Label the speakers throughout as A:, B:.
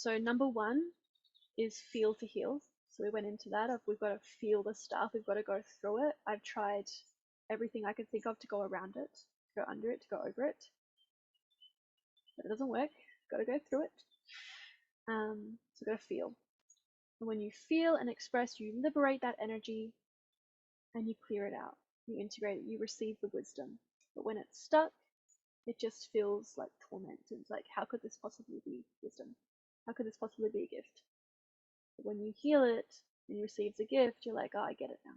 A: So number one is feel to heal. So we went into that of we've got to feel the stuff, we've got to go through it. I've tried everything I could think of to go around it, to go under it, to go over it, but it doesn't work. Got to go through it. So got to feel. And when you feel and express, you liberate that energy and you clear it out. You integrate it, you receive the wisdom. But when it's stuck, it just feels like torment. It's like, how could this possibly be wisdom? How could this possibly be a gift? But when you heal it and you receive the gift, you're like, oh, I get it now.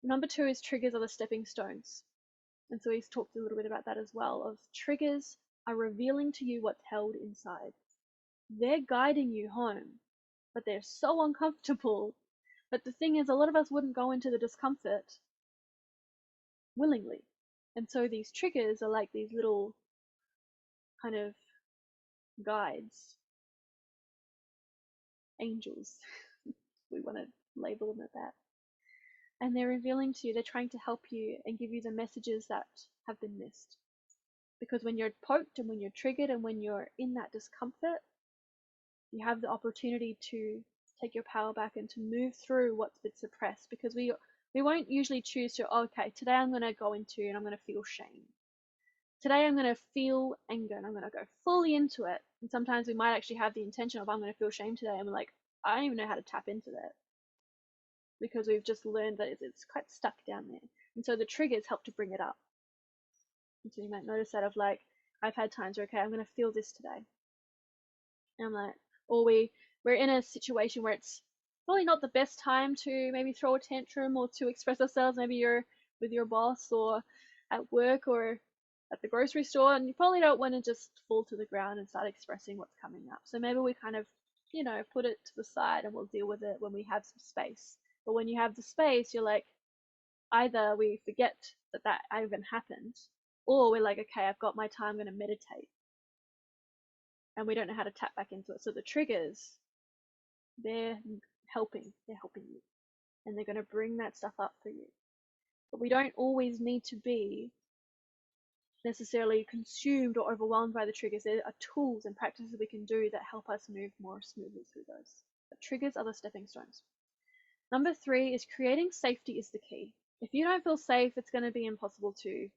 A: Number two is triggers are the stepping stones. And so he's talked a little bit about that as well, of triggers are revealing to you what's held inside. They're guiding you home, but they're so uncomfortable. But the thing is, a lot of us wouldn't go into the discomfort willingly. And so these triggers are like these little kind of guides, angels, we want to label them at that. And they're revealing to you, they're trying to help you and give you the messages that have been missed. Because when you're poked and when you're triggered and when you're in that discomfort, you have the opportunity to take your power back and to move through what's been suppressed. Because we won't usually choose to, okay, today I'm going to go into and I'm going to feel shame. Today I'm going to feel anger and I'm going to go fully into it. And sometimes we might actually have the intention of, I'm going to feel shame today. And we're like, I don't even know how to tap into that. Because we've just learned that it's quite stuck down there. And so the triggers help to bring it up. And so you might notice that of like, I've had times where, okay, I'm going to feel this today. And I'm like, or we're in a situation where it's probably not the best time to maybe throw a tantrum or to express ourselves. Maybe you're with your boss or at work or at the grocery store, and you probably don't want to just fall to the ground and start expressing what's coming up. So maybe we kind of, put it to the side and we'll deal with it when we have some space. But when you have the space, you're like, either we forget that even happened, or we're like, okay, I've got my time, I'm going to meditate. And we don't know how to tap back into it. So the triggers, they're helping you. And they're going to bring that stuff up for you. But we don't always need to be necessarily consumed or overwhelmed by the triggers. There are tools and practices we can do that help us move more smoothly through those. But triggers are the stepping stones. Number three is creating safety is the key. If you don't feel safe, it's going to be impossible to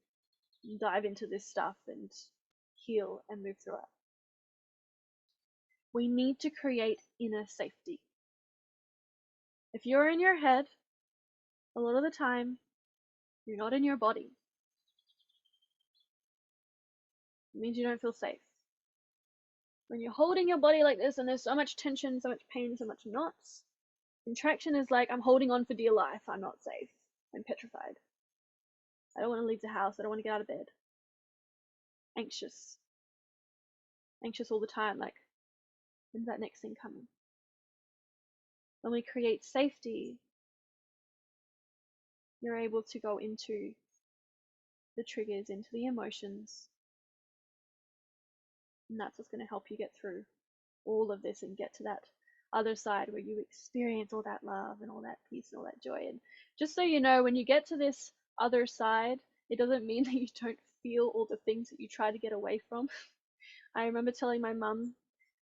A: dive into this stuff and heal and move through it. We need to create inner safety. If you're in your head, a lot of the time, you're not in your body. It means you don't feel safe. When you're holding your body like this and there's so much tension, so much pain, so much knots, contraction is like, I'm holding on for dear life. I'm not safe. I'm petrified. I don't want to leave the house. I don't want to get out of bed. Anxious. Anxious all the time, like, when's that next thing coming? When we create safety, you're able to go into the triggers, into the emotions, and that's what's going to help you get through all of this and get to that other side where you experience all that love and all that peace and all that joy. And just so you know, when you get to this other side, it doesn't mean that you don't feel all the things that you try to get away from. I remember telling my mum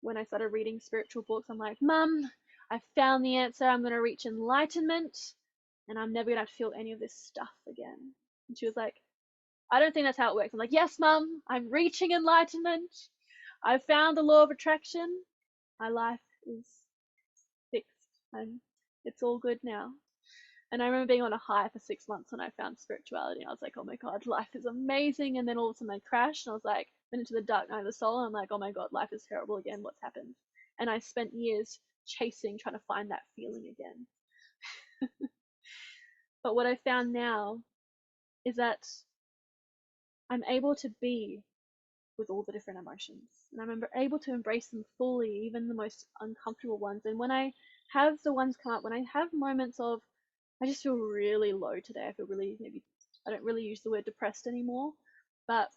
A: when I started reading spiritual books, I'm like, Mum, I found the answer. I'm going to reach enlightenment and I'm never going to have to feel any of this stuff again. And she was like, I don't think that's how it works. I'm like, yes, Mum, I'm reaching enlightenment. I've found the law of attraction. My life is fixed and it's all good now. And I remember being on a high for 6 months when I found spirituality. I was like, oh my God, life is amazing. And then all of a sudden I crashed and I was like, went into the dark night of the soul. And I'm like, oh my God, life is terrible again. What's happened? And I spent years chasing, trying to find that feeling again. But what I found now is that I'm able to be with all the different emotions. And I'm able to embrace them fully, even the most uncomfortable ones. And when I have the ones come up, when I have moments of, I just feel really low today. I feel really, maybe I don't really use the word depressed anymore, but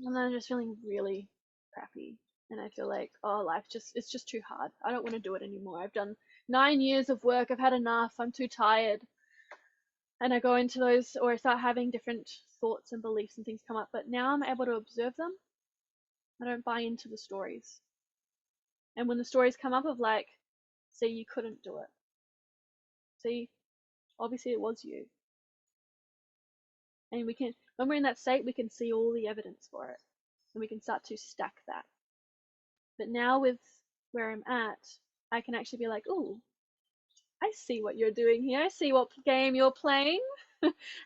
A: I'm just feeling really crappy. And I feel like, oh, it's just too hard. I don't want to do it anymore. I've done 9 years of work. I've had enough. I'm too tired. And I go into those, or I start having different thoughts and beliefs and things come up. But now I'm able to observe them. I don't buy into the stories. And when the stories come up of like, see, you couldn't do it. See, obviously it was you. And we can, when we're in that state, we can see all the evidence for it. And we can start to stack that. But now with where I'm at, I can actually be like, ooh, I see what you're doing here. I see what game you're playing.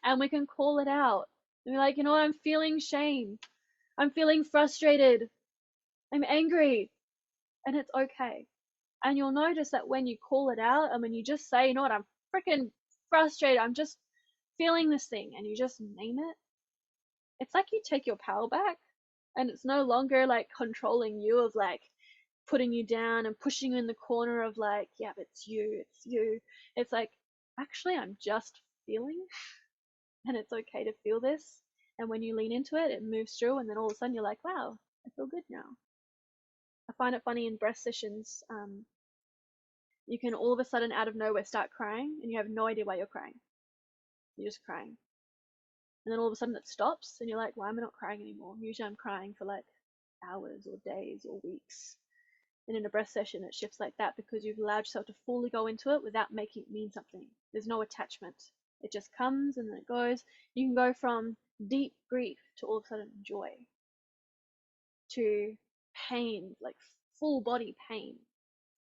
A: And we can call it out. And be like, you know what? I'm feeling shame. I'm feeling frustrated. I'm angry. And it's okay. And you'll notice that when you call it out and when you just say, you know what? I'm freaking frustrated. I'm just feeling this thing. And you just name it. It's like you take your power back. And it's no longer like controlling you of like putting you down and pushing you in the corner of like, yeah, but it's you, it's you. It's like, actually, I'm just feeling, and it's okay to feel this. And when you lean into it, it moves through, and then all of a sudden you're like, wow, I feel good now. I find it funny in breath sessions, you can all of a sudden out of nowhere start crying, and you have no idea why you're crying. You're just crying. And then all of a sudden it stops, and you're like, why am I not crying anymore? Usually I'm crying for like hours or days or weeks. And in a breath session, it shifts like that because you've allowed yourself to fully go into it without making it mean something. There's no attachment. It just comes and then it goes. You can go from deep grief to all of a sudden joy, to pain, like full body pain.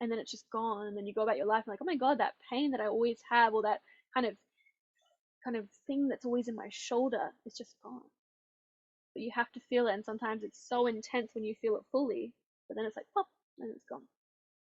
A: And then it's just gone. And then you go about your life and like, oh my God, that pain that I always have, or that kind of thing that's always in my shoulder, is just gone. But you have to feel it. And sometimes it's so intense when you feel it fully, but then it's like, pop, and it's gone.